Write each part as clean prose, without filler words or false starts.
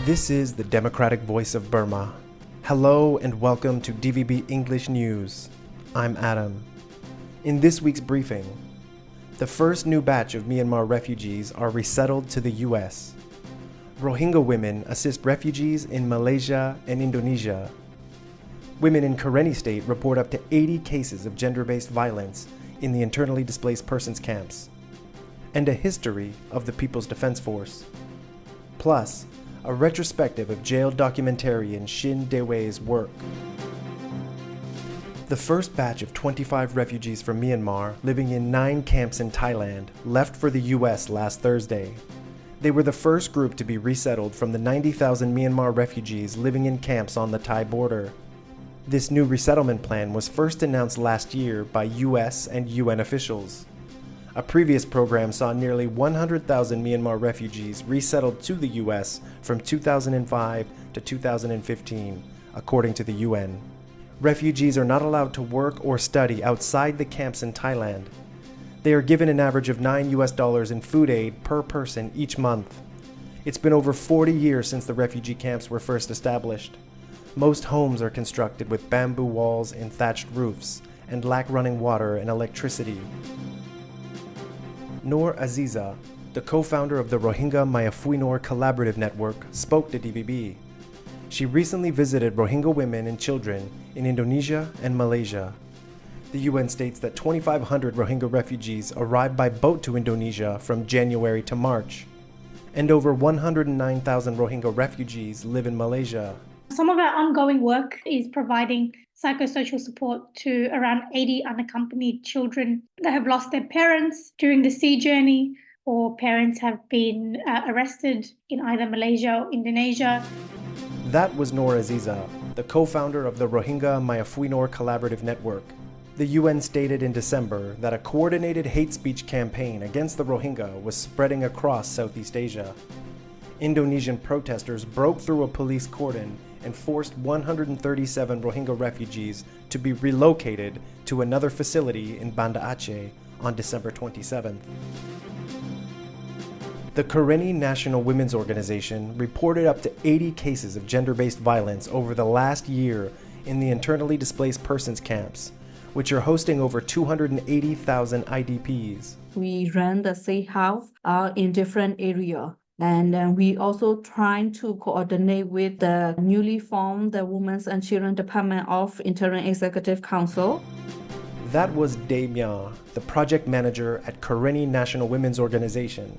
This is the democratic voice of Burma. Hello and welcome to DVB English News. I'm Adam. In this week's briefing, the first new batch of Myanmar refugees are resettled to the US. Rohingya women assist refugees in Malaysia and Indonesia. Women in Karenni State report up to 80 cases of gender-based violence in the internally displaced persons camps. And a history of the People's Defense Force. Plus, a retrospective of jailed documentarian Shin Daewe's work. The first batch of 25 refugees from Myanmar living in 9 camps in Thailand left for the US last Thursday. They were the first group to be resettled from the 90,000 Myanmar refugees living in camps on the Thai border. This new resettlement plan was first announced last year by US and UN officials. A previous program saw nearly 100,000 Myanmar refugees resettled to the US from 2005 to 2015, according to the UN. Refugees are not allowed to work or study outside the camps in Thailand. They are given an average of $9 in food aid per person each month. It's been over 40 years since the refugee camps were first established. Most homes are constructed with bamboo walls and thatched roofs, and lack running water and electricity. Noor Aziza, the co-founder of the Rohingya Mayafuinor Collaborative Network, spoke to DVB. She recently visited Rohingya women and children in Indonesia and Malaysia. The UN states that 2,500 Rohingya refugees arrived by boat to Indonesia from January to March, and over 109,000 Rohingya refugees live in Malaysia. Some of our ongoing work is providing psychosocial support to around 80 unaccompanied children that have lost their parents during the sea journey, or parents have been arrested in either Malaysia or Indonesia. That was Noor Aziza, the co-founder of the Rohingya Mayafuinor Collaborative Network. The UN stated in December that a coordinated hate speech campaign against the Rohingya was spreading across Southeast Asia. Indonesian protesters broke through a police cordon and forced 137 Rohingya refugees to be relocated to another facility in Banda Aceh on December 27th. The Karenni National Women's Organization reported up to 80 cases of gender-based violence over the last year in the internally displaced persons camps, which are hosting over 280,000 IDPs. We run the safe house in different areas. And we also trying to coordinate with the newly formed the Women's and Children Department of Interim Executive Council. That was Dae Mya, the project manager at Karenni National Women's Organization.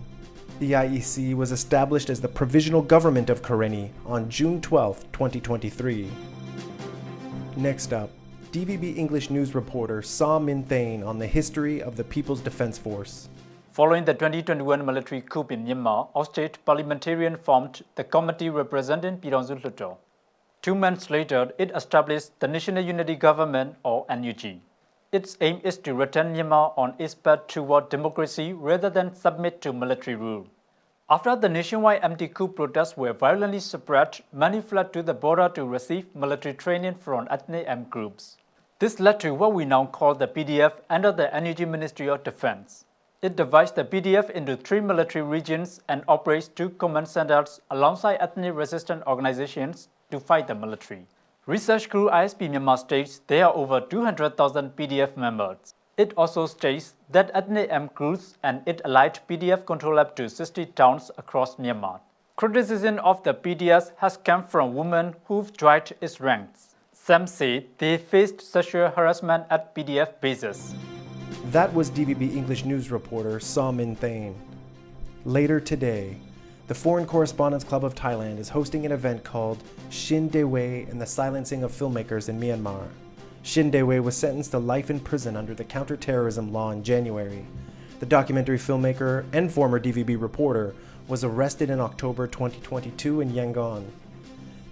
The IEC was established as the Provisional Government of Karenni on June 12, 2023. Next up, DVB English News reporter Saw Min Thain on the history of the People's Defense Force. Following the 2021 military coup in Myanmar, our state parliamentarian formed the committee representing Pirongsu Hluttaw. 2 months later, it established the National Unity Government, or NUG. Its aim is to return Myanmar on its path toward democracy rather than submit to military rule. After the nationwide anti-coup protests were violently suppressed, many fled to the border to receive military training from ethnic armed groups. This led to what we now call the PDF under the NUG Ministry of Defense. It divides the PDF into 3 military regions and operates 2 command centers alongside ethnic resistance organizations to fight the military. Research Crew ISP Myanmar states there are over 200,000 PDF members. It also states that ethnic armed groups and its allied PDF control up to 60 towns across Myanmar. Criticism of the PDFs has come from women who've joined its ranks. Some say they faced sexual harassment at PDF bases. That was DVB English News reporter Saw Min Thain. Later today, the Foreign Correspondents Club of Thailand is hosting an event called Shin Daewe and the Silencing of Filmmakers in Myanmar. Shin Daewe was sentenced to life in prison under the counterterrorism law in January. The documentary filmmaker and former DVB reporter was arrested in October 2022 in Yangon.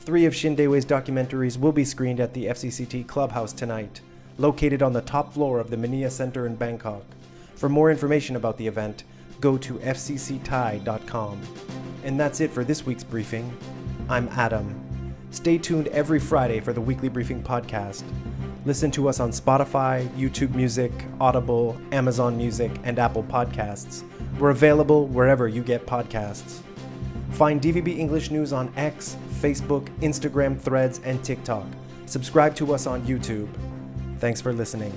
3 of Shin Daewe's documentaries will be screened at the FCCT Clubhouse tonight, located on the top floor of the Mania Center in Bangkok. For more information about the event, go to fccthai.com. And that's it for this week's briefing. I'm Adam. Stay tuned every Friday for the Weekly Briefing podcast. Listen to us on Spotify, YouTube Music, Audible, Amazon Music, and Apple Podcasts. We're available wherever you get podcasts. Find DVB English News on X, Facebook, Instagram, Threads, and TikTok. Subscribe to us on YouTube. Thanks for listening.